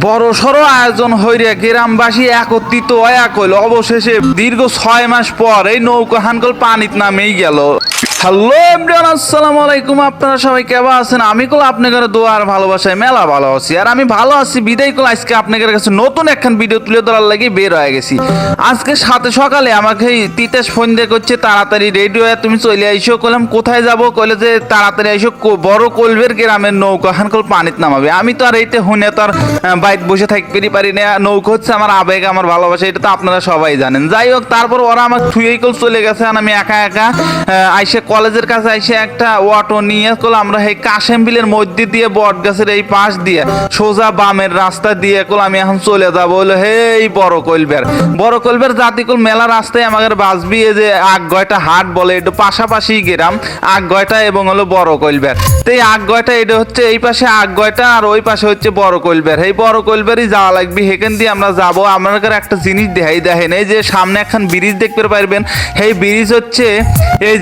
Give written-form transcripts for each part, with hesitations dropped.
বড় সড়ো আয়োজন হইরে গ্রামবাসী একত্রিত হইয়া কইল। অবশেষে দীর্ঘ 6 মাস পর এই নৌকা হানকল পানিত নামেই গেল। হ্যালো এভরিওয়ান, আসসালামু আলাইকুম। আপনারা সবাই কেমন আছেন? আমি কল আপনাদের দোয়া আর ভালোবাসায় মেলা ভালো আছি। আর আমি ভালো আছি বিদায় কল আজকে আপনাদের কাছে নতুন একখান ভিডিও তুলে ধরার লাগি বের হয়ে গেছি। আজকে সাথে সকালে আমাকে তিতাস ফোন দিয়ে করছে, তাড়াতাড়ি রেডি হয়ে তুমি চলে আইসো। কইলাম কোথায় যাবো? কইলে যে তাড়াতাড়ি আইসো, বড় কলবের গ্রামের নৌকা হানকল পানিত নামাবে। আমি তো আর এইতে হুনে তো আর বাইট বসে থাকতে পারি না। নৌকা হচ্ছে আমার আবেগ, আমার ভালোবাসা, এটা তো আপনারা সবাই জানেন। যাই হোক, তারপর ওরা আমার থুয়েই কল চলে গেছে। আর আমি একা একা আইসে কলেজের কাছে আইসে একটা অটো নিয়ে কল আমরা এই কাশেম বিলের মধ্যে দিয়ে বট গাছের এই পাশ দিয়ে সোজা বামের রাস্তা দিয়ে কল আমি এখন চলে যাবো হলো এই বড় কলবের জাতিকুল মেলা রাস্তায় আমাদের বাসবি। এই যে আগগয়টা হাট বলে, এটা পাশাপাশি গ্রাম আগগয়টা এবং হলো বড় কলবের। তো এই আগগয়টা এটা হচ্ছে এই পাশে আগগয়টা আর ওই পাশে হচ্ছে বড় কলবের। এই বড় কলবেরই যাওয়া লাগবে, সেখান দিয়ে আমরা যাবো। আপনাদের একটা জিনিস দেখেন, এই যে সামনে একখান ব্রিজ দেখতে পারবেন। এই ব্রিজ হচ্ছে এই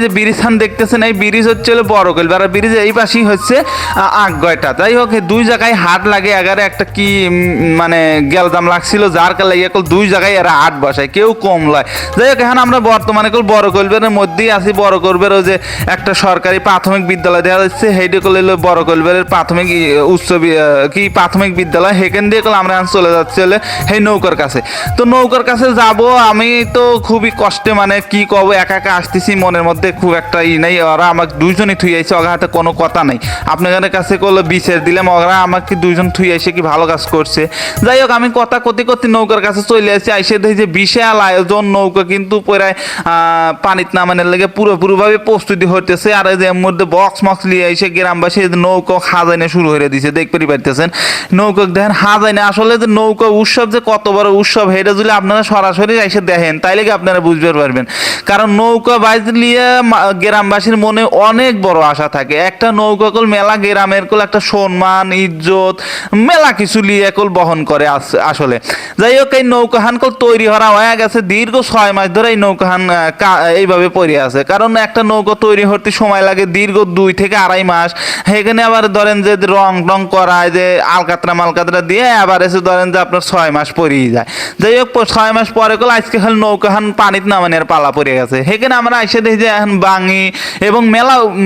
যে ব্রিজ খান দেখতেছেন, এই ব্রিজ হচ্ছে বড় কলবের আর ব্রিজ এই পাশেই হচ্ছে আগগয়টা। যাই হোক, দুই জায়গায় হাট লাগে। এগারে একটা কি মানে গেলদাম লাগছিল, যার কালে দুই জায়গায় এরা হাট বসায়, কেউ কম লয়। যাই হোক, এখন আমরা বর্তমানে বড় কলবের মধ্যেই আছি। বড় কলবের ওই যে একটা সরকারি প্রাথমিক বিদ্যালয় দেওয়া যাচ্ছে, সেইটা করলে বড় কলবের প্রাথমিক উচ্চ কি প্রাথমিক বিদ্যালয়, সেখান দিয়ে আমরা চলে যাচ্ছি হলে সেই নৌকার কাছে। তো নৌকার কাছে যাব আমি তো খুবই কষ্টে, মানে কি কব, একা একা আসতেছি, মনের মধ্যে খুব একটা নাই। ওরা আমাকে দুইজনই থুই আইছে, ওর হাতে কোনো কথা নাই। আপনাদের কাছে করলো বিচার দিলাম, ওরা আমাকে দুইজন থুই আইসে কি ভালো কাজ করছে। যাই হোক, আমি কথা কতি নৌকার কাছে চলে আসছি। আইসে দেখি যে বিশাল আয়োজন, নৌকা কিন্তু প্রায় পানিত নামানোর লেগে পুরোপুরিভাবে প্রস্তুতি হইতেছে। আর এই যে এর মধ্যে বক্স মক্স লিয়ে আইসে গ্রামবাসী নৌকা হাজাইনে শুরু হয়ে দিছে, দেখতে পাইতেছেন। নৌকা দেখেন হাজাইনে, আসলে যে নৌকা উৎসব যে কত বড় উৎসব, এটা যদি আপনারা সরাসরি এসে দেখেন তাইলে কি আপনারা বুঝতে পারবেন। কারণ নৌকা বাইজ লিয়ে গ্রামবাসীর মনে অনেক বড় আশা থাকে। একটা নৌকা কল মেলা গ্রামের কল একটা সম্মান ইজ্জত মেলা কিছু লিয়ে কল বহন করে আসলে। যাই হোক, এই নৌকাহান কল তৈরি হয়ে গেছে দীর্ঘ 6 মাস ধরে। এই নৌকাহান এইভাবে পড়ে আছে, কারণ একটা নৌকা তৈরি হতে সময় লাগে দীর্ঘ 2 থেকে 2.5 মাস। সেখানে আবার ধরেন যে রং টং করায়, যে আলকাতরা মালকাতরা দিয়ে আবার এসে ধরেন যে আপনার 6 মাস পরেই যায়। যাই হোক, 6 মাস পরে কল আজকে খালি নৌকাহান পানিত নামানোর পালা পড়ে গেছে। সেখানে আমরা এসে দেখি যে এখন বাঙি এবং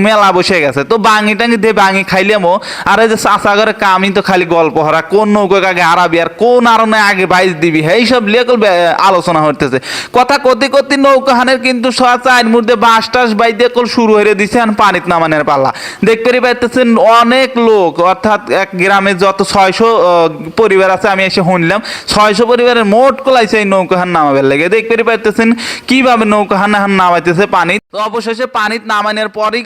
মেলা বসে গেছে। তো বাঙি টাঙি দিয়ে বাঙি খাইলামও। আর এই যে চাষা করে কামি তো খালি গল্প হরা, কোন নৌকা আগে হারাবি আর কোন আরনে আগে বাইজ দিবি, এইসব লিয়ে আলোচনা হইতেছে। কথা কতি নৌকাহানের কিন্তু 4 মধ্যে বাঁশ টাস বাই দিয়ে শুরু হয়ে দিছে পানিত নামানোর পালা। দেখতে পাইতেছেন অনেক লোক, অর্থাৎ এক গ্রামে যত 600 পরিবার আছে, আমি এসে শুনলাম 600 পরিবারের মোট কলাইছে এই নৌকাহান নামাবের লেগে। দেখতে পাইতেছেন কিভাবে নৌকাহান নামাইতেছে পানি। তো অবশেষে পানিত নামানোর পরই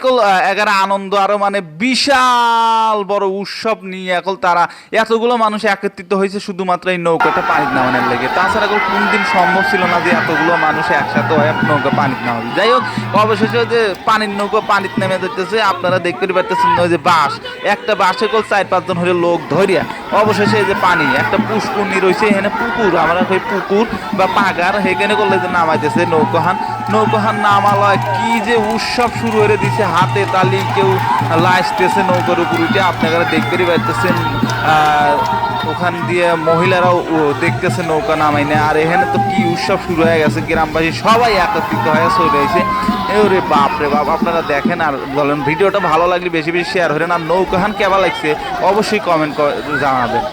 এগারে আনন্দ আরো মানে বিশাল বড় উৎসব নিয়ে তারা এতগুলো মানুষ একত্রিত হয়েছে শুধুমাত্র এই নৌকাটা পানিত নামানোর লেগে। তাছাড়া কোনদিন সম্ভব ছিল না যে এতগুলো মানুষ একসাথে হয়ে নৌকা পানিত নামাবে। যাই হোক, অবশেষে যে পানির নৌকা পানিত নেমে যেতেছে, আপনারা দেখতে পাচ্ছেন ওই যে বাঁশ, একটা বাঁশে 4-5 জন হলে লোক ধরিয়া অবশেষে এই যে পানি একটা পুষ্কুনি রয়েছে, এখানে পুকুর, আমরা ওই পুকুর বা পাগার, সেখানে করলে যে নামাইতেছে নৌকাহান নামালয়। কি যে উৎসব শুরু হয়ে দিছে, হাতে তালি, কেউ লাইসতেছে নৌকার উপর উঠে, আপনারা দেখতে পাইতেছেন। ওখান দিয়ে মহিলারাও দেখতেছে নৌকা নামাই না। আর এখানে তো কি উৎসব শুরু হয়ে গেছে, গ্রামবাসী সবাই একত্রিত হয়ে চলে এসে ওরে বাপ রে বাপ। আপনারা দেখেন আর বলেন, ভিডিওটা ভালো লাগলে বেশি বেশি শেয়ার করেন। আর নৌকাহান কেমন লাগছে অবশ্যই কমেন্ট করে জানাবেন।